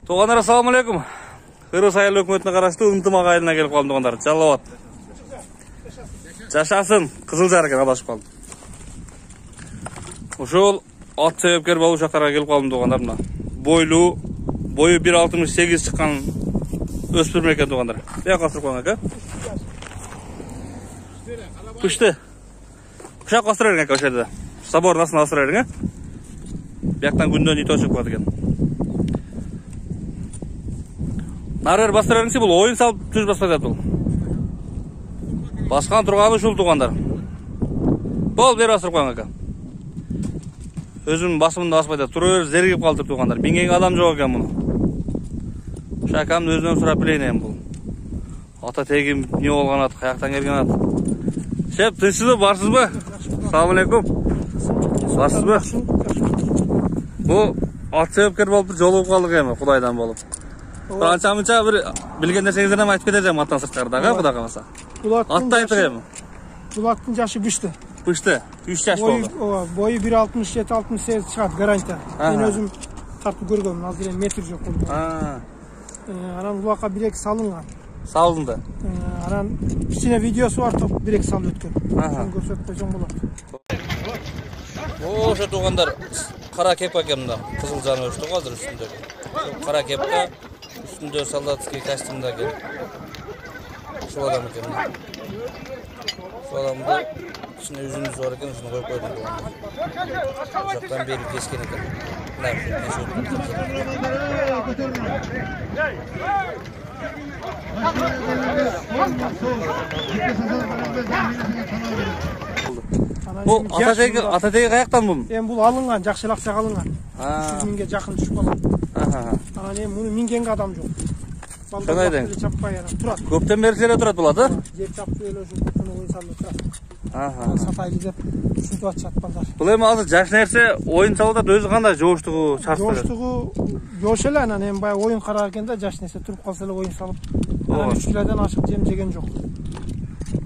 Туғандар, ассаламу алейкум. Кыргыз айыл өкмөтүнө караштуу Ынтымак айылына келип калдым туғандар. Жалал Абад. Жашасын, Кызылжар экен адашып калдым. Ошол ат себепкер болуп жактарга келип калдым туғандар. Мына бою 1.68 чыккан өспүрүм экен туғандар. Бияка асырып коюң ака. Күчтү. Кушак асыра бериң ака ошол жерде. Собордун астына асыра бериң, Бияктан күндөн ит өчүп калат экен. Нарыр бастыра бериңчи, бул оюн салып түз баспайт бул. Баскан турганы ушул туғандар. Бол бери асырып коюң ака. Өзүм басымында баспайт, тура бер зеригип калдыр туғандар. Минген адам жок экен муну. Шакамды өзүнөн сурап билейин эми бул. Ата тегим эмне болгон ат, каяктан келген ат? Шеп, тынчсызбы, барсызбы? Ассаламу алейкум. Барсызбы? Бул ат себепкер болуп жолугуп калдык эми, Кудайдан болуп. Анча-мынча бир билген нерсеңизден айтып кетежем аттан сырткарда, Кудай каласа. Атты айтып эми. Бул аттын жашы бышты. Бышты, 3 жаш болду. Бою 1.67-68 чыгат гарантия. Мен өзүм тартып көргөм, азыр эми метр жок болду. Анан булакка бирек салынган. Салынды. Анан кичине видеосу бар, топ бирек салып өткөн. Ошон көрсөтүп койсоң болот. Ошо туғандар, кара кепка экен мында. Кызыл жаны өчтү азыр үстүндө. Кара кепка, үстүндө солдатский костюмда экен. Ушул адам экен. Ушул адамда кичине үзүнүз бар экен, ушуну коюп койдум. Жактан бери кескен экен. Мына бул ата теги каяктан бул? Эми бул алынган, жакшы акчага алынган. 300 миңге жакын түшүп калган. Анан эми муну мингенге адам жок. Шонайдың. Чаппай турат. Көптөн бери эле турат бул аты? Жер чапты эле ошо оюн салып турат. Сатайлы деп ушинтип атышат балдар. Бул эми азыр жаш нерсе оюн салып атат, өзү кандай жооштугу, чарчтыгы? Жооштугу жоош эле, анан эми баягы оюн караганда жаш нерсе туруп калса эле оюн салып. Анан 3 килодон ашык жем жеген жок.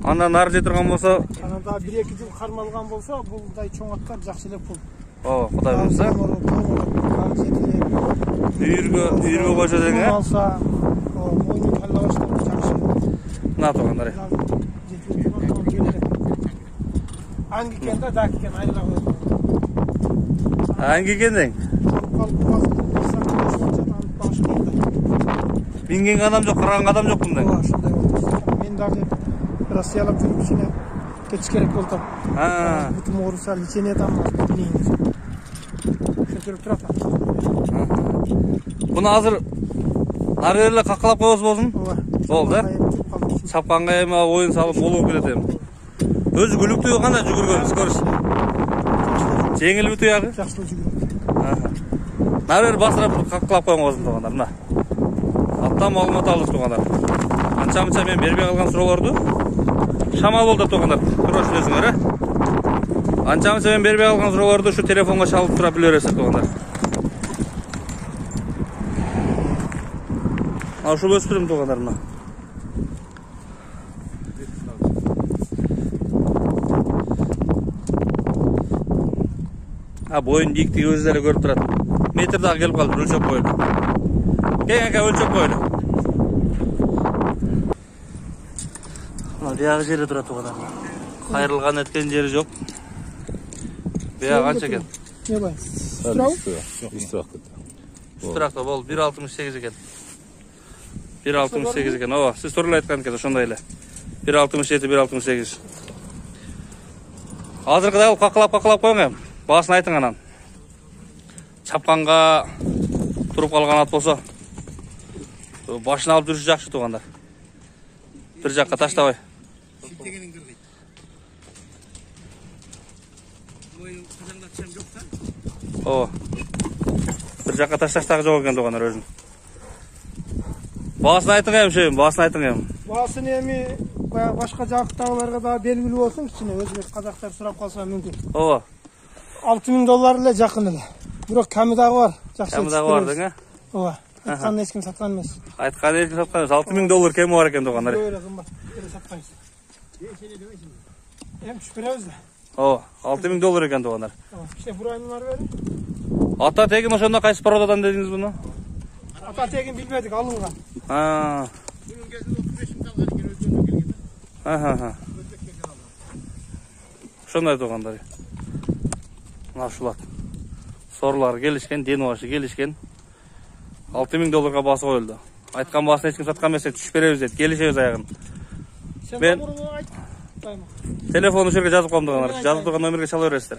Андан нары же турган болсо, анан да 1-2 жыл кармалган болсо, булдай чоң аттар жакшы эле пул. Кудай буйрса. Үйүргө койсо деген, алса, мойнун калла баштап жакшы. Мына тургандар. Ангикенде даккен айла койду. Ангикендең? Минген адам жок, караган адам жок мындай. Мен дагы Россиялап жүрүп кичине кетиш керек болду. Бутум ооруса лечение там билейин. Жүрүп турат. Буну азыр нары эле какалап койбос болсун? Болду, Чапканга эми оюн салып болуп келет эми. Өзү күлүктүү кандай жүгүргөн, скорость? Жеңилби туягы? Жакшы жүгүрөт. Нары бери басырап какалап койгонсун тугандар, мына. Аттан маалымат алдык тугандар. Анча-мынча мен бербей калган суроолорду шамал болду тугандар. Тура түшүнөсүңөр, Анча-мынча мен бербей калган суроолорду ушу телефонго чалып тура биле бересиз тугандар. Ушул өспүрүм тугандар мына. Боюн биктиги өзү эле көрүп турат. Метр дагы келип калды, өлчөп коелу. Кең ака өлчөп коелу. Биягы жерде турат тугандар. Кайрылган эткен жери жок. Биягы канча экен? Не бай? Үстүракта болду, 1.68 экен. 1.68 экен. Ооба, сиз туура айткан экенсиз, ошондой эле. 1.67, 1.68. Азыркыдай какалап коюң эми. Баасын айтың анан. Чапканга туруп калган ат болсо, башын алып жүрүш жакшы тугандар. Бир жакка таштабай. Бир жакка ташташтагы жок экен тугандар өзүн. Баасын айтың эми, шөйүм, баасын айтың эми. Баасын эми башка жактагыларга да белгилүү болсун, кичине өзүбүз казактар сурап калса мүмкүн. Ооба. $6.000 эле жакын эле. Бирок ками дагы бар. Жакшы. Ками дагы бар дең, Ооба. Айткан эч ким саткан эмес. Айткан эч ким саткан эмес. $6.000 кеми бар экен тугандар. Öyle kımbat. Öyle satmayız. Hem şüpheleriz de. $6.000 eкен тугандар. İşte burayı numara verin. Ата тегин ошондо кайсы породадан дедиңиз буну? Ата тегин билбедик алынган. Bunun gezinde 35 bin kalkan eкен Özbek'ten gelgende. Özbek'ten aldı. Ошондой туугандар. Мына ушулат. Сорлары келишкен, ден башы келишкен. $6000 басы коюлду. Айткан басын эч ким саткан эмес, түшүп беребиз дейт. Келишебиз аягын. Sen Ben- номеріңи айт. Телефон ушул жерге жазып коем тугандар. Жазып турган номерге чала бересиздер.